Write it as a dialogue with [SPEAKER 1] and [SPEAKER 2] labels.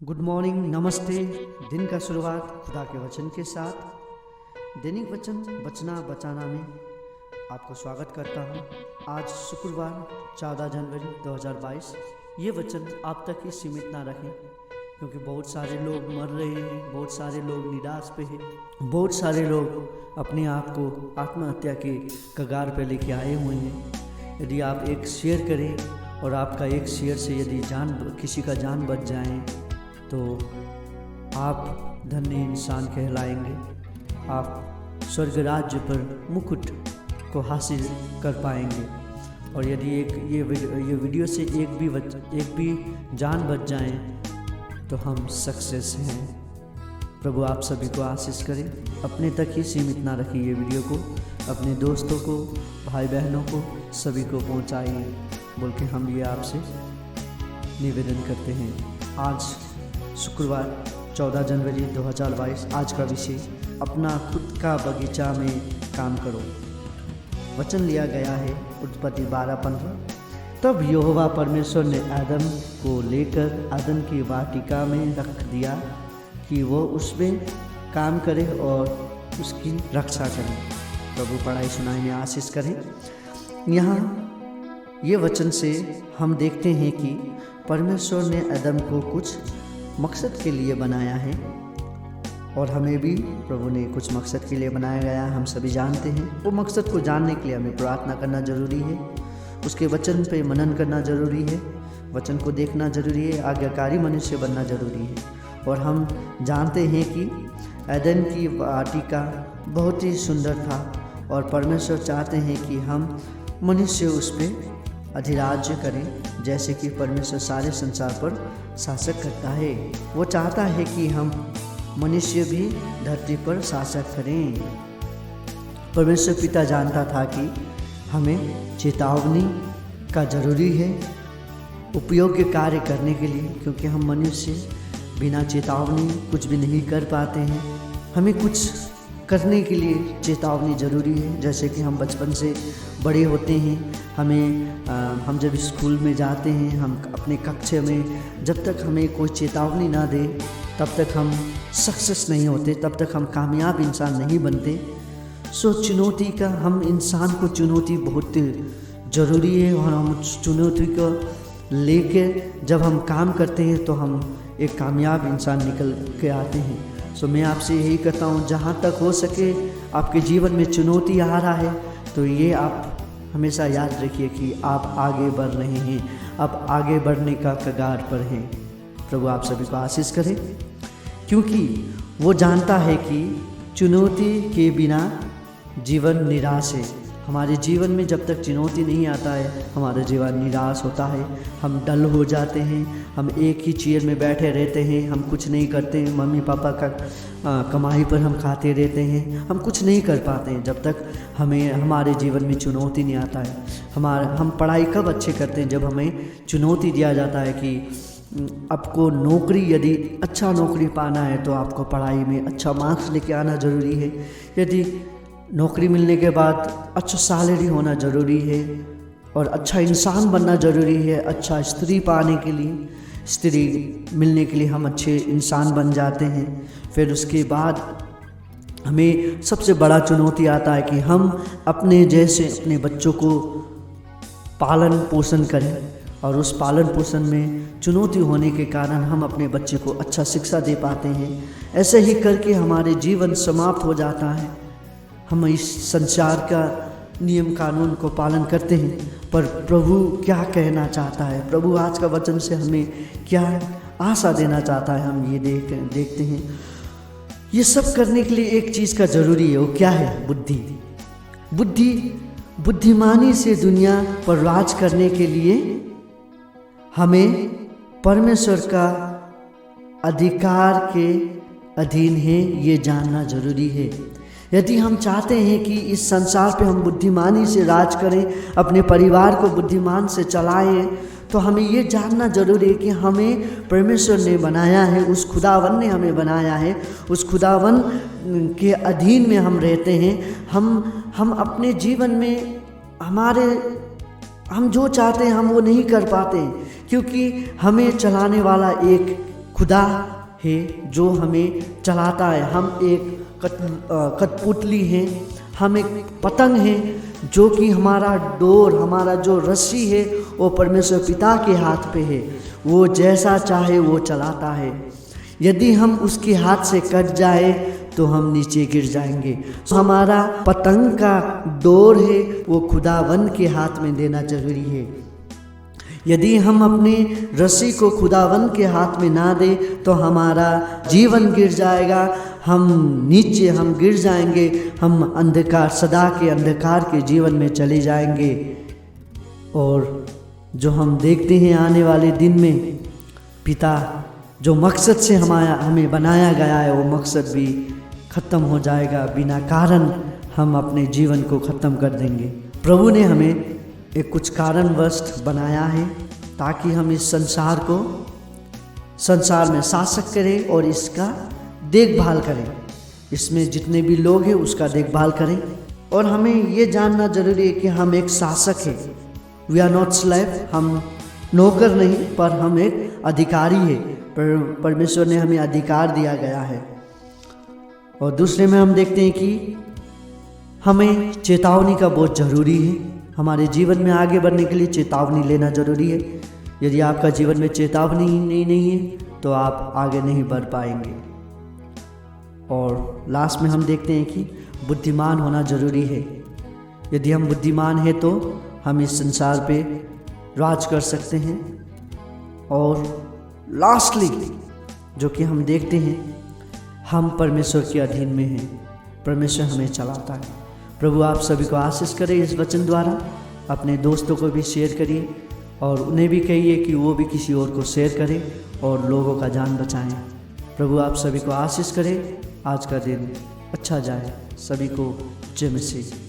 [SPEAKER 1] Good morning, नमस्ते। दिन का शुरुआत खुदा के वचन के साथ दैनिक वचन बचना बचाना में आपको स्वागत करता हूं। आज शुक्रवार 14 जनवरी 2022। ये वचन आप तक ही सीमित ना रखें, क्योंकि बहुत सारे लोग मर रहे हैं, बहुत सारे लोग निराश पे हैं, बहुत सारे लोग अपने आप को आत्महत्या के कगार पे लेके आए हुए हैं। यदि आप एक शेयर करें और आपका एक शेयर से यदि किसी का जान बच जाए तो आप धन्य इंसान कहलाएंगे। आप स्वर्ग राज्य पर मुकुट को हासिल कर पाएंगे। और यदि ये वीडियो से एक भी जान बच जाए तो हम सक्सेस हैं। प्रभु आप सभी को आशीष करें। अपने तक ही सीमित ना रखिए ये वीडियो को, अपने दोस्तों को, भाई बहनों को, सभी को पहुंचाइए बोल के हम ये आपसे निवेदन करते हैं। आज शुक्रवार 14 जनवरी 2022। आज का विषय अपना खुद का बगीचा में काम करो। वचन लिया गया है उत्पत्ति 12:15। तब यहोवा परमेश्वर ने आदम को लेकर आदम की वाटिका में रख दिया कि वो उसमें काम करे और उसकी रक्षा करे। प्रभु पढ़ाई सुनाई में आशीष करें। यहाँ ये वचन से हम देखते हैं कि परमेश्वर ने आदम को कुछ मकसद के लिए बनाया है और हमें भी प्रभु ने कुछ मकसद के लिए बनाया गया। हम सभी जानते हैं वो मकसद को जानने के लिए हमें प्रार्थना करना जरूरी है, उसके वचन पे मनन करना जरूरी है, वचन को देखना जरूरी है, आज्ञाकारी मनुष्य बनना जरूरी है। और हम जानते हैं कि एदन की वाटिका बहुत ही सुंदर था और परमेश्वर चाहते हैं कि हम मनुष्य उस पर अधिराज्य करें, जैसे कि परमेश्वर सारे संसार पर शासक करता है। वो चाहता है कि हम मनुष्य भी धरती पर शासक करें। परमेश्वर पिता जानता था कि हमें चेतावनी का जरूरी है उपयोग्य कार्य करने के लिए, क्योंकि हम मनुष्य बिना चेतावनी कुछ भी नहीं कर पाते हैं। हमें कुछ करने के लिए चेतावनी ज़रूरी है। जैसे कि हम बचपन से बड़े होते हैं, हम जब स्कूल में जाते हैं, हम अपने कक्षा में जब तक हमें कोई चेतावनी ना दे तब तक हम सक्सेस नहीं होते, तब तक हम कामयाब इंसान नहीं बनते। सो चुनौती का हम इंसान को चुनौती बहुत ज़रूरी है और हम चुनौती को लेकर जब हम काम करते हैं तो हम एक कामयाब इंसान निकल के आते हैं। सो मैं आपसे यही कहता हूँ, जहाँ तक हो सके आपके जीवन में चुनौती आ रहा है तो ये आप हमेशा याद रखिए कि आप आगे बढ़ रहे हैं, आप आगे बढ़ने का कगार पर हैं। प्रभु आप सभी को आशीष करे, क्योंकि वो जानता है कि चुनौती के बिना जीवन निराश है। हमारे जीवन में जब तक चुनौती नहीं आता है हमारा जीवन निराश होता है, हम डल हो जाते हैं, हम एक ही चेयर में बैठे रहते हैं, हम कुछ नहीं करते हैं, मम्मी पापा का कमाई पर हम खाते रहते हैं, हम कुछ नहीं कर पाते हैं जब तक हमारे जीवन में चुनौती नहीं आता है। हम पढ़ाई कब अच्छे करते हैं? जब हमें चुनौती दिया जाता है कि आपको नौकरी, यदि अच्छा नौकरी पाना है तो आपको पढ़ाई में अच्छा मार्क्स लेके आना ज़रूरी है। यदि नौकरी मिलने के बाद अच्छा सैलरी होना ज़रूरी है और अच्छा इंसान बनना ज़रूरी है। अच्छा स्त्री पाने के लिए, स्त्री मिलने के लिए हम अच्छे इंसान बन जाते हैं। फिर उसके बाद हमें सबसे बड़ा चुनौती आता है कि हम अपने जैसे अपने बच्चों को पालन पोषण करें, और उस पालन पोषण में चुनौती होने के कारण हम अपने बच्चे को अच्छा शिक्षा दे पाते हैं। ऐसे ही करके हमारे जीवन समाप्त हो जाता है। हम इस संसार का नियम कानून को पालन करते हैं, पर प्रभु क्या कहना चाहता है, प्रभु आज का वचन से हमें क्या आशा देना चाहता है, हम ये देखते हैं। ये सब करने के लिए एक चीज़ का ज़रूरी है, वो क्या है? बुद्धिमानी से दुनिया पर राज करने के लिए हमें परमेश्वर का अधिकार के अधीन है, ये जानना जरूरी है। यदि हम चाहते हैं कि इस संसार पे हम बुद्धिमानी से राज करें, अपने परिवार को बुद्धिमान से चलाएं, तो हमें ये जानना जरूरी है कि हमें परमेश्वर ने बनाया है, उस खुदावन ने हमें बनाया है, उस खुदावन के अधीन में हम रहते हैं। हम अपने जीवन में हम जो चाहते हैं हम वो नहीं कर पाते, क्योंकि हमें चलाने वाला एक खुदा है जो हमें चलाता है। हम एक कठपुतली हैं, हम एक पतंग हैं, जो कि हमारा डोर, हमारा जो रस्सी है वो परमेश्वर पिता के हाथ पे है। वो जैसा चाहे वो चलाता है। यदि हम उसके हाथ से कट जाए तो हम नीचे गिर जाएंगे। हमारा पतंग का डोर है वो खुदावन के हाथ में देना जरूरी है। यदि हम अपने रस्सी को खुदावन के हाथ में ना दे तो हमारा जीवन गिर जाएगा, हम नीचे हम गिर जाएंगे, हम अंधकार, सदा के अंधकार के जीवन में चले जाएंगे। और जो हम देखते हैं आने वाले दिन में, पिता जो मकसद से हमें बनाया गया है वो मकसद भी ख़त्म हो जाएगा। बिना कारण हम अपने जीवन को ख़त्म कर देंगे। प्रभु ने हमें एक कुछ कारणवश बनाया है ताकि हम इस संसार में शासक करें और इसका देखभाल करें। इसमें जितने भी लोग हैं उसका देखभाल करें। और हमें ये जानना जरूरी है कि हम एक शासक हैं। वी आर नॉट स्लेव, हम नौकर नहीं, पर हम एक अधिकारी है। परमेश्वर ने हमें अधिकार दिया गया है। और दूसरे में हम देखते हैं कि हमें चेतावनी का बहुत ज़रूरी है। हमारे जीवन में आगे बढ़ने के लिए चेतावनी लेना ज़रूरी है। यदि आपका जीवन में चेतावनी नहीं है तो आप आगे नहीं बढ़ पाएंगे। और लास्ट में हम देखते हैं कि बुद्धिमान होना ज़रूरी है। यदि हम बुद्धिमान हैं तो हम इस संसार पे राज कर सकते हैं। और लास्टली जो कि हम देखते हैं, हम परमेश्वर के अधीन में हैं। परमेश्वर हमें चलाता है। प्रभु आप सभी को आशीष करे इस वचन द्वारा। अपने दोस्तों को भी शेयर करिए और उन्हें भी कहिए कि वो भी किसी और को शेयर करें और लोगों का जान बचाएं। प्रभु आप सभी को आशीष करे। आज का दिन अच्छा जाए। सभी को जय मसीह।